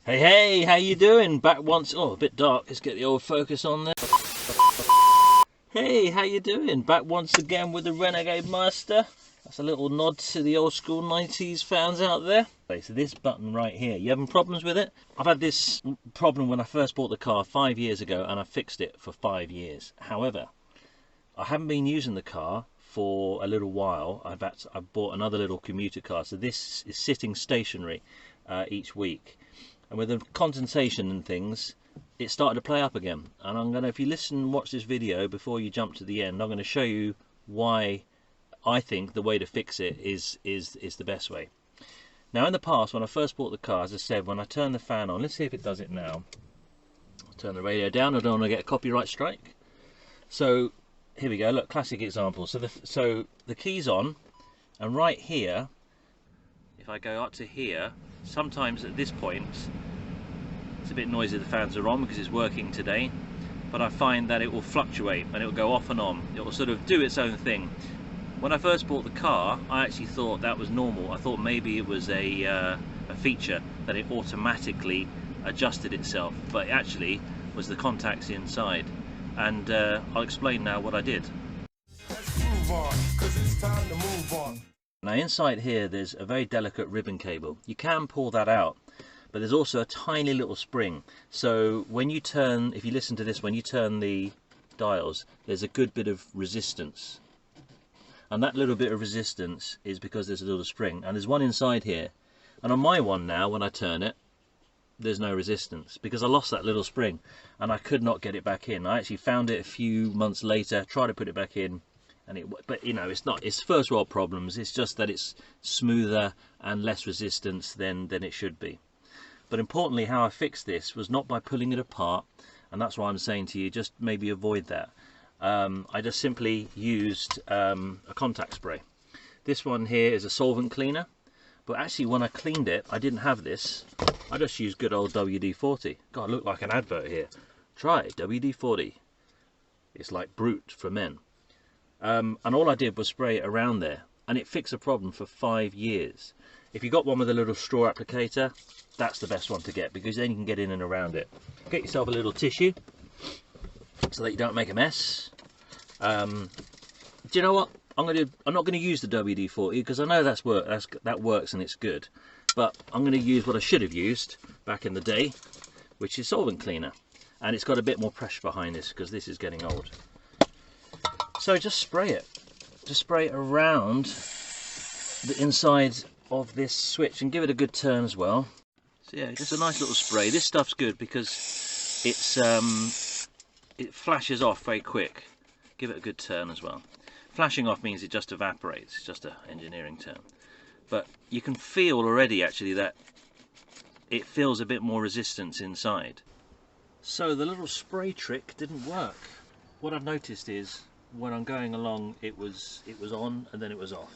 Hey, how you doing? Back once, oh, a bit dark. Let's get the old focus on there. Hey, how you doing? Back once again with the Renegade Master. That's a little nod to the old school 90s fans out there. Okay, so this button right here, you having problems with it? I've had this problem when I first bought the car 5 years ago, and I fixed it for 5 years. However, I haven't been using the car for a little while. I've bought another little commuter car, so this is sitting stationary each week. And with the condensation and things, it started to play up again. And I'm gonna, if you listen and watch this video before you jump to the end, I'm gonna show you why I think the way to fix it is the best way. Now, in the past, when I first bought the car, as I said, when I turn the fan on, let's see if it does it now. I'll turn the radio down. I don't want to get a copyright strike. So here we go. Look, classic example. So the key's on, and right here, if I go up to here, sometimes at this point it's a bit noisy, the fans are on because it's working today, but I find that it will fluctuate and it will go off and on. It will sort of do its own thing. When I first bought the car, I actually thought that was normal. I thought maybe it was a feature that it automatically adjusted itself, but it actually was the contacts inside. And I'll explain now what I did. Let's move on, 'cause it's time to move on. Now, inside here there's a very delicate ribbon cable. You can pull that out, but there's also a tiny little spring. So when you turn, if you listen to this, when you turn the dials, there's a good bit of resistance. And that little bit of resistance is because there's a little spring. And there's one inside here. And on my one now, when I turn it, there's no resistance because I lost that little spring and I could not get it back in. I actually found it a few months later, tried to put it back in, but you know, it's first world problems. It's just that it's smoother and less resistance than it should be. But importantly, how I fixed this was not by pulling it apart, and that's why I'm saying to you, just maybe avoid that. I just simply used a contact spray. This one here is a solvent cleaner, but actually when I cleaned it, I didn't have this. I just used good old WD-40. God, I look like an advert here. Try WD-40. It's like Brute for men. And all I did was spray it around there, and it fixed a problem for 5 years. If you got one with a little straw applicator, that's the best one to get, because then you can get in and around it. Get yourself a little tissue so that you don't make a mess. Do you know what? I'm not going to use the WD-40 because I know that works and it's good. But I'm going to use what I should have used back in the day, which is solvent cleaner. And it's got a bit more pressure behind this because this is getting old. So just spray it. Just spray it around the inside of this switch and give it a good turn as well. So yeah, just a nice little spray. This stuff's good because it flashes off very quick. Give it a good turn as well. Flashing off means it just evaporates. It's just an engineering term. But you can feel already actually that it feels a bit more resistance inside. So the little spray trick didn't work. What I've noticed is when I'm going along, it was on and then it was off.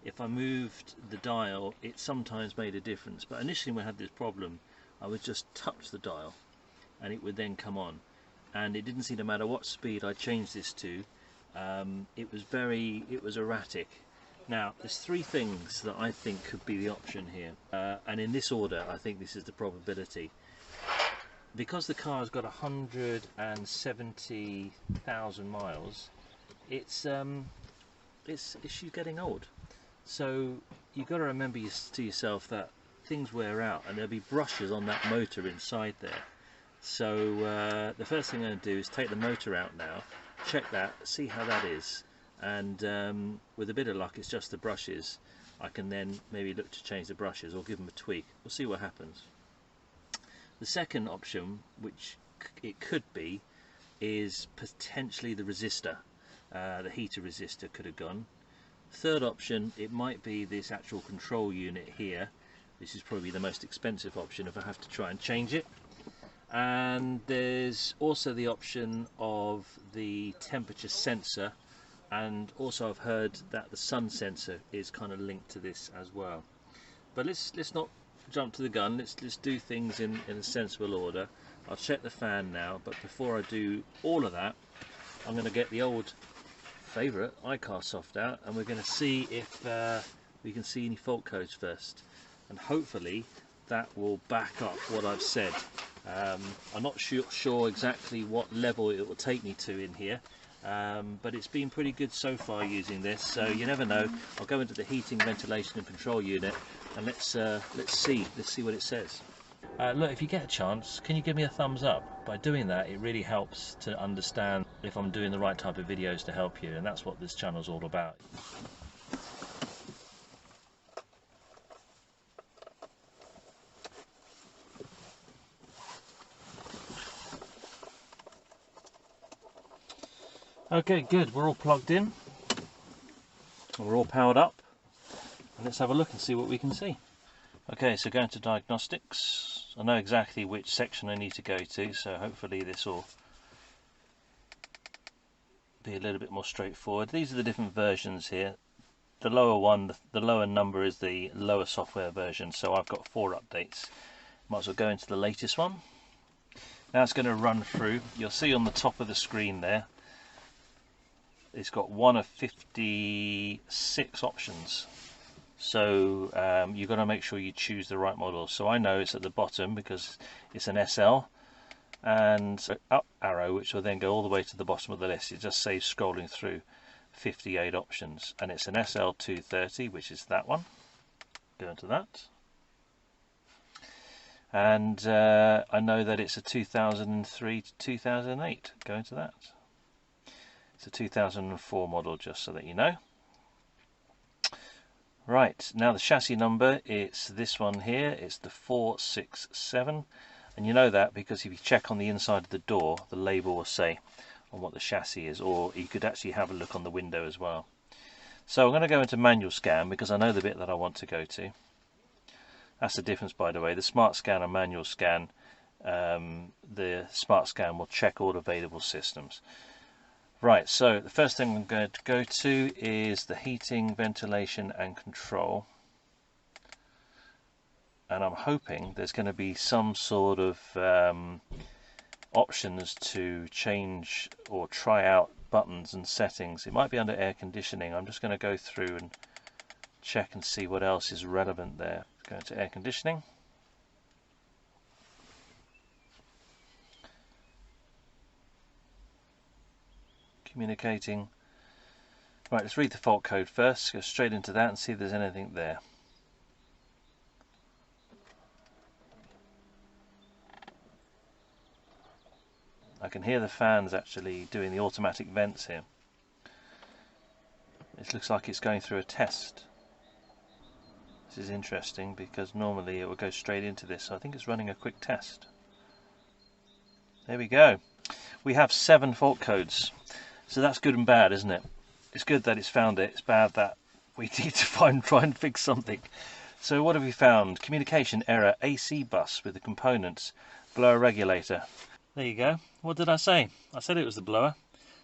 If I moved the dial, it sometimes made a difference. But initially when I had this problem, I would just touch the dial and it would then come on. And it didn't seem to matter what speed I changed this to. It was erratic. Now, there's 3 things that I think could be the option here, and in this order, I think this is the probability. Because the car's got 170,000 miles, she's getting old. So you've got to remember to yourself that things wear out, and there'll be brushes on that motor inside there. So the first thing I'm going to do is take the motor out now, check that, see how that is. And with a bit of luck, it's just the brushes. I can then maybe look to change the brushes or give them a tweak. We'll see what happens. The second option, which it could be, is potentially the resistor. The heater resistor could have gone. Third option, it might be this actual control unit here. This is probably the most expensive option if I have to try and change it. And there's also the option of the temperature sensor. And also I've heard that the sun sensor is kind of linked to this as well. But let's not jump to the gun. Let's do things in a sensible order. I'll check the fan now, but before I do all of that, I'm going to get the old favourite iCarsoft out, and we're going to see if we can see any fault codes first. And hopefully that will back up what I've said. I'm not sure exactly what level it will take me to in here, but it's been pretty good so far using this, so you never know. I'll go into the heating, ventilation and control unit and let's see what it says. Look, if you get a chance, can you give me a thumbs up? By doing that, it really helps to understand if I'm doing the right type of videos to help you, and that's what this channel is all about. Okay, good. We're all plugged in. We're all powered up. And let's have a look and see what we can see. Okay, so going to diagnostics. I know exactly which section I need to go to, so hopefully this will be a little bit more straightforward. These are the different versions here. The lower one, the lower number is the lower software version, so I've got 4 updates. Might as well go into the latest one. Now it's going to run through. You'll see on the top of the screen there, it's got 1 of 56 options. So you've got to make sure you choose the right model. So I know it's at the bottom because it's an SL, and up arrow, which will then go all the way to the bottom of the list. It just saves scrolling through 58 options, and it's an SL230, which is that one. Go into that. And I know that it's a 2003 to 2008. Go into that. It's a 2004 model, just so that you know. Right, now the chassis number, it's this one here, it's the 467, and you know that because if you check on the inside of the door, the label will say on what the chassis is, or you could actually have a look on the window as well. So I'm going to go into manual scan because I know the bit that I want to go to. That's the difference, by the way. The smart scan and manual scan, the smart scan will check all available systems. Right, so the first thing I'm going to go to is the heating, ventilation and control. And I'm hoping there's going to be some sort of options to change or try out buttons and settings. It might be under air conditioning. I'm just going to go through and check and see what else is relevant there. Go into air conditioning. Communicating. Right, let's read the fault code first. Go straight into that and see if there's anything there. I can hear the fans actually doing the automatic vents here. It looks like it's going through a test. This is interesting because normally it would go straight into this, so I think it's running a quick test. There we go. We have 7 fault codes. So that's good and bad, isn't it? It's good that it's found it. It's bad that we need to try and fix something. So what have we found? Communication error, AC bus with the components, blower regulator. There you go. What did I say? I said it was the blower.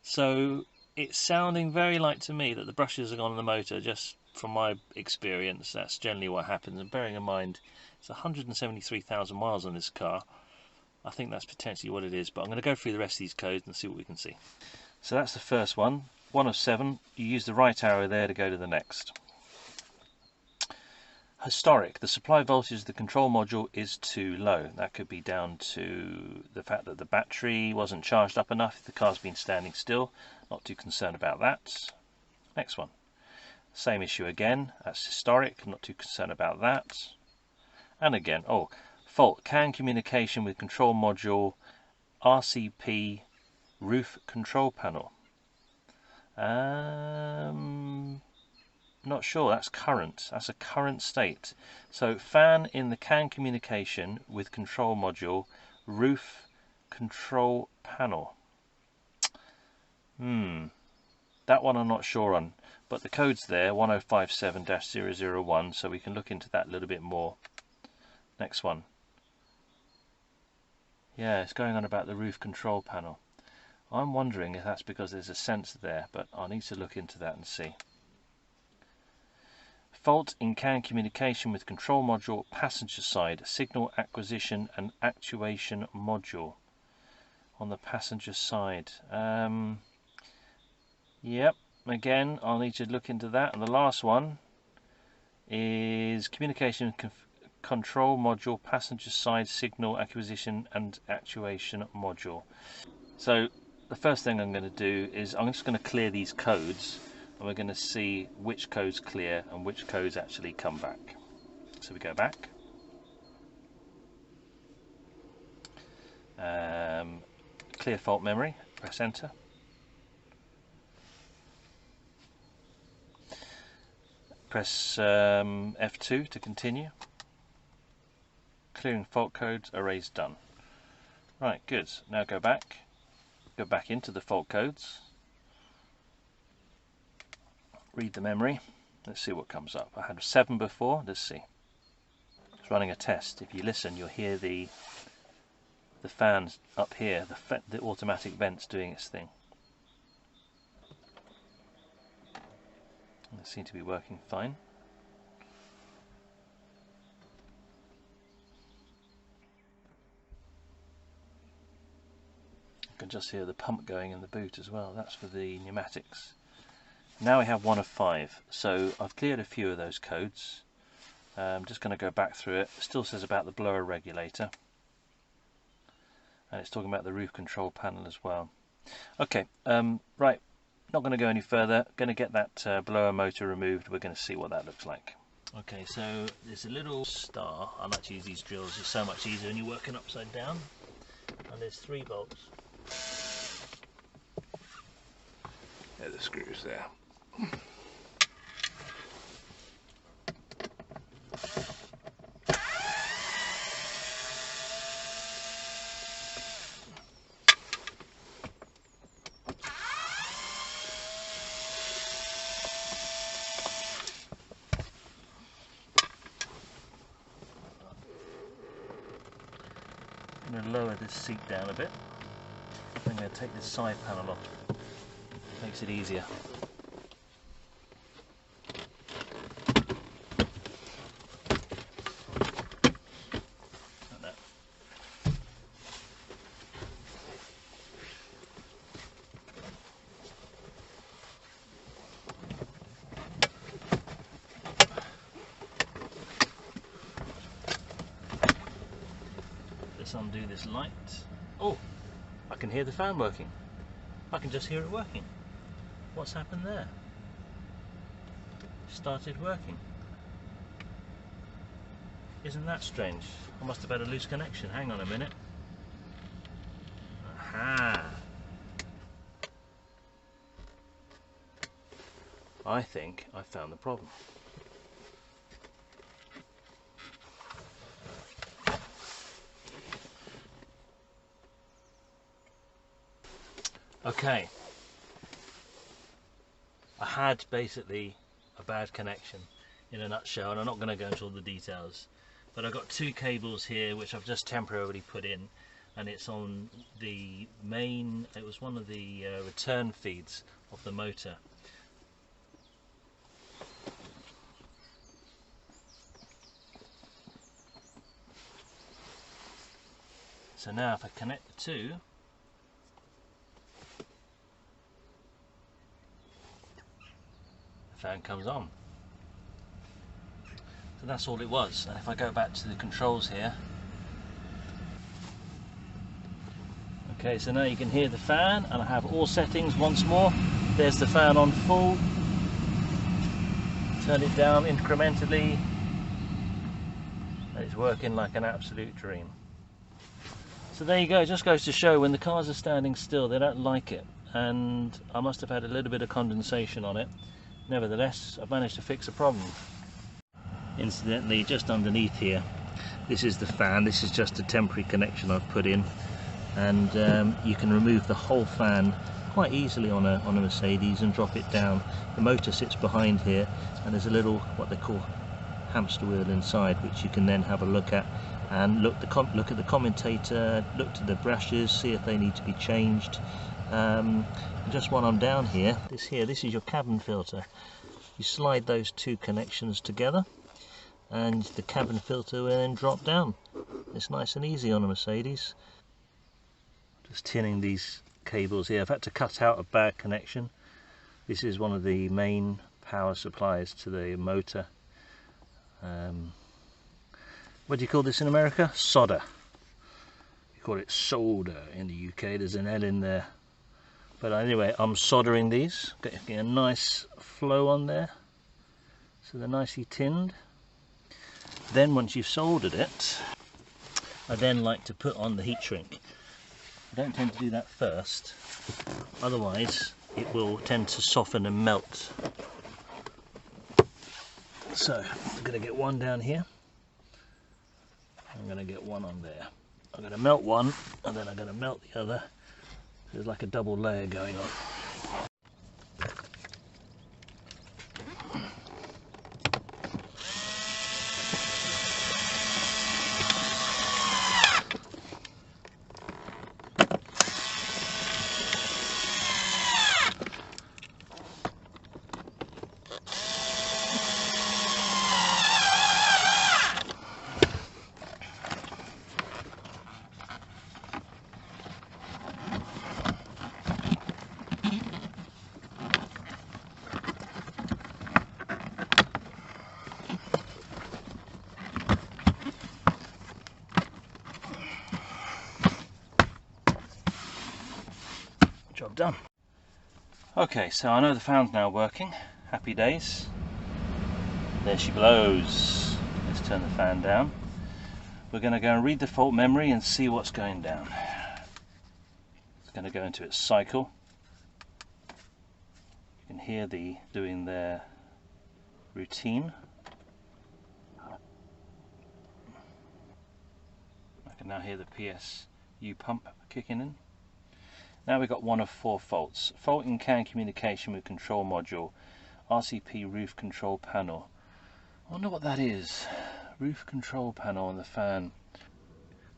So it's sounding very like to me that the brushes are gone on the motor. Just from my experience, that's generally what happens. And bearing in mind, it's 173,000 miles on this car. I think that's potentially what it is. But I'm going to go through the rest of these codes and see what we can see. So that's the first one, 1 of 7. You use the right arrow there to go to the next. Historic, the supply voltage of the control module is too low. That could be down to the fact that the battery wasn't charged up enough if the car's been standing still. Not too concerned about that. Next one. Same issue again, that's historic, not too concerned about that. And again, fault, CAN communication with control module, RCP, roof control panel. Not sure, that's current. That's a current state. So fan in the CAN communication with control module, roof control panel. That one I'm not sure on. But the code's there, 1057-001, so we can look into that a little bit more. Next one. Yeah, it's going on about the roof control panel. I'm wondering if that's because there's a sensor there, but I need to look into that and see. Fault in CAN communication with control module passenger side, signal acquisition and actuation module. On the passenger side. Yep, again, I'll need to look into that. And the last one is communication with control module, passenger side signal acquisition and actuation module. So the first thing I'm going to do is I'm just going to clear these codes, and we're going to see which codes clear and which codes actually come back. So we go back. Clear fault memory, press enter. Press F2 to continue. Clearing fault codes, erase done. Right, good. Now go back into the fault codes. Read the memory. Let's see what comes up. I had 7 before. Let's see. It's running a test. If you listen, you'll hear the fans up here, the automatic vents doing its thing. They seem to be working fine. You can just hear the pump going in the boot as well. That's for the pneumatics. Now we have 1 of 5. So I've cleared a few of those codes. I'm just going to go back through it. It still says about the blower regulator. And it's talking about the roof control panel as well. Okay, right, not going to go any further. Going to get that blower motor removed. We're going to see what that looks like. Okay, so there's a little star. I like to use these drills. It's so much easier when you're working upside down. And there's 3 bolts. There are the screws there. I'm going to lower this seat down a bit. I'm going to take this side panel off. Makes it easier. Like that. Let's undo this light. Oh, I can hear the fan working. I can just hear it working. What's happened there? Started working. Isn't that strange? I must have had a loose connection. Hang on a minute. Aha! I think I found the problem. Okay. I had basically a bad connection in a nutshell, and I'm not going to go into all the details, but I've got 2 cables here which I've just temporarily put in, and it's on the main, it was one of the return feeds of the motor. So now if I connect the 2, the fan comes on. So that's all it was. And if I go back to the controls here, okay, so now you can hear the fan, and I have all settings once more. There's the fan on full. Turn it down incrementally, and it's working like an absolute dream. So there you go. It just goes to show when the cars are standing still, they don't like it, and I must have had a little bit of condensation on it. Nevertheless, I've managed to fix a problem. Incidentally, just underneath here, this is the fan. This is just a temporary connection I've put in, and you can remove the whole fan quite easily on a Mercedes and drop it down. The motor sits behind here, and there's a little, what they call, hamster wheel inside, which you can then have a look at and look at the commutator, look to the brushes, see if they need to be changed. Just while I'm down here, this is your cabin filter. You slide those 2 connections together, and the cabin filter will then drop down. It's nice and easy on a Mercedes. Just tinning these cables here. I've had to cut out a bad connection. This is one of the main power supplies to the motor. What do you call this in America? Solder. You call it solder in the UK. There's an L in there. But anyway, I'm soldering these, getting a nice flow on there, so they're nicely tinned. Then once you've soldered it, I then like to put on the heat shrink. I don't tend to do that first, otherwise it will tend to soften and melt. So I'm going to get one down here, I'm going to get one on there. I'm going to melt one and then I'm going to melt the other. There's like a double layer going on. Job done. Okay, so I know the fan's now working. Happy days. There she blows. Let's turn the fan down. We're going to go and read the fault memory and see what's going down. It's going to go into its cycle. You can hear the doing their routine. I can now hear the PSU pump kicking in. Now we've got one of 4 faults. Fault in CAN communication with control module, RCP roof control panel. I wonder what that is. Roof control panel on the fan.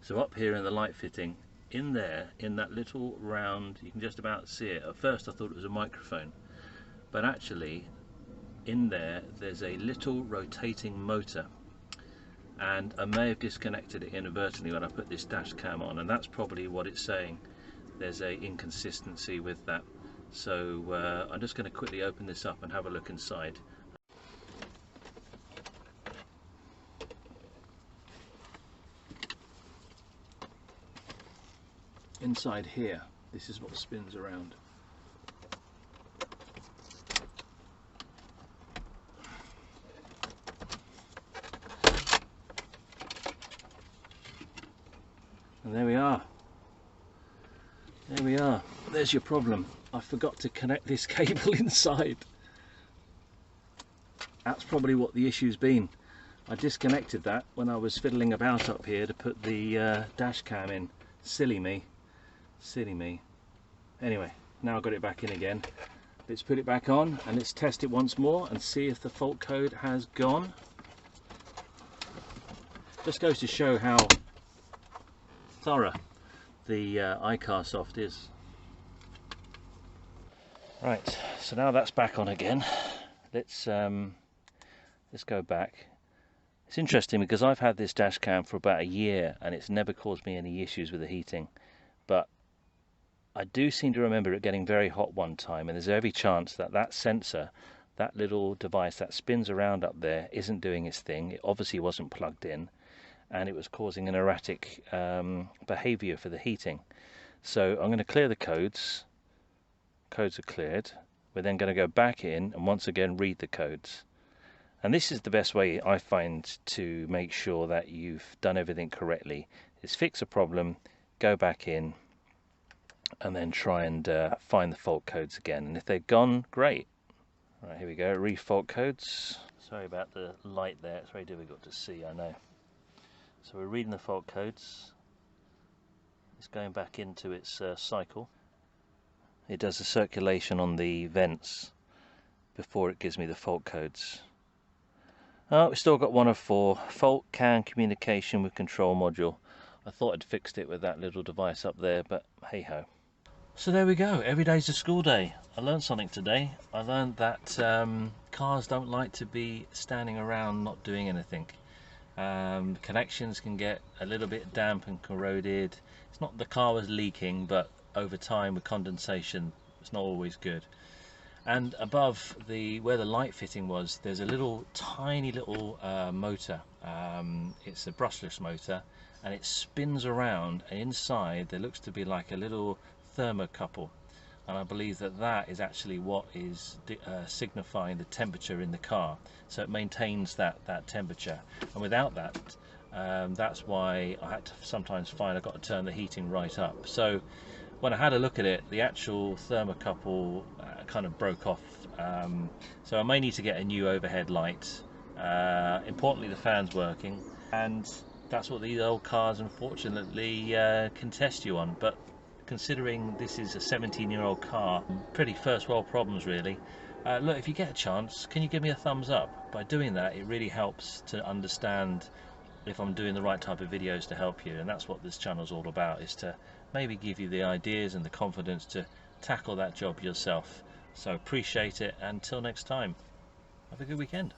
So up here in the light fitting, in there, in that little round, you can just about see it. At first I thought it was a microphone, but actually in there there's a little rotating motor, and I may have disconnected it inadvertently when I put this dash cam on, and that's probably what it's saying. There's a inconsistency with that, so I'm just going to quickly open this up and have a look inside. Inside here, this is what spins around. And there we are. There we are. There's your problem. I forgot to connect this cable inside. That's probably what the issue's been. I disconnected that when I was fiddling about up here to put the dash cam in. Silly me. Silly me. Anyway, now I've got it back in again. Let's put it back on and let's test it once more and see if the fault code has gone. Just goes to show how thorough the iCarsoft is. Right, so now that's back on again. Let's go back. It's interesting because I've had this dash cam for about a year and it's never caused me any issues with the heating, but I do seem to remember it getting very hot one time, and there's every chance that that sensor, that little device that spins around up there, isn't doing its thing. It obviously wasn't plugged in, and it was causing an erratic behavior for the heating. So I'm going to clear the codes. Codes are cleared. We're then going to go back in and once again read the codes. And this is the best way I find to make sure that you've done everything correctly, is fix a problem, go back in, and then try and find the fault codes again. And if they're gone, great. Right, here we go, read fault codes. Sorry about the light there, it's very difficult to see, I know. So we're reading the fault codes. It's going back into its cycle. It does a circulation on the vents before it gives me the fault codes. Oh, we've still got one of 4. Fault CAN communication with control module. I thought I'd fixed it with that little device up there, but hey ho. So there we go, every day's a school day. I learned something today. I learned that cars don't like to be standing around not doing anything. Connections can get a little bit damp and corroded. It's not the car was leaking, but over time with condensation it's not always good. And above where the light fitting was, there's a little tiny little motor. It's a brushless motor, and it spins around, and inside there looks to be like a little thermocouple, and I believe that that is actually what is signifying the temperature in the car. So it maintains that temperature, and without that, that's why I had to sometimes find I've got to turn the heating right up. So when I had a look at it, the actual thermocouple kind of broke off, so I may need to get a new overhead light. Importantly, the fan's working, and that's what these old cars unfortunately can test you on. But considering this is a 17-year-old car, pretty first world problems really. Look, if you get a chance, can you give me a thumbs up? By doing that, it really helps to understand if I'm doing the right type of videos to help you, and that's what this channel is all about, is to maybe give you the ideas and the confidence to tackle that job yourself. So appreciate it. Until next time, have a good weekend.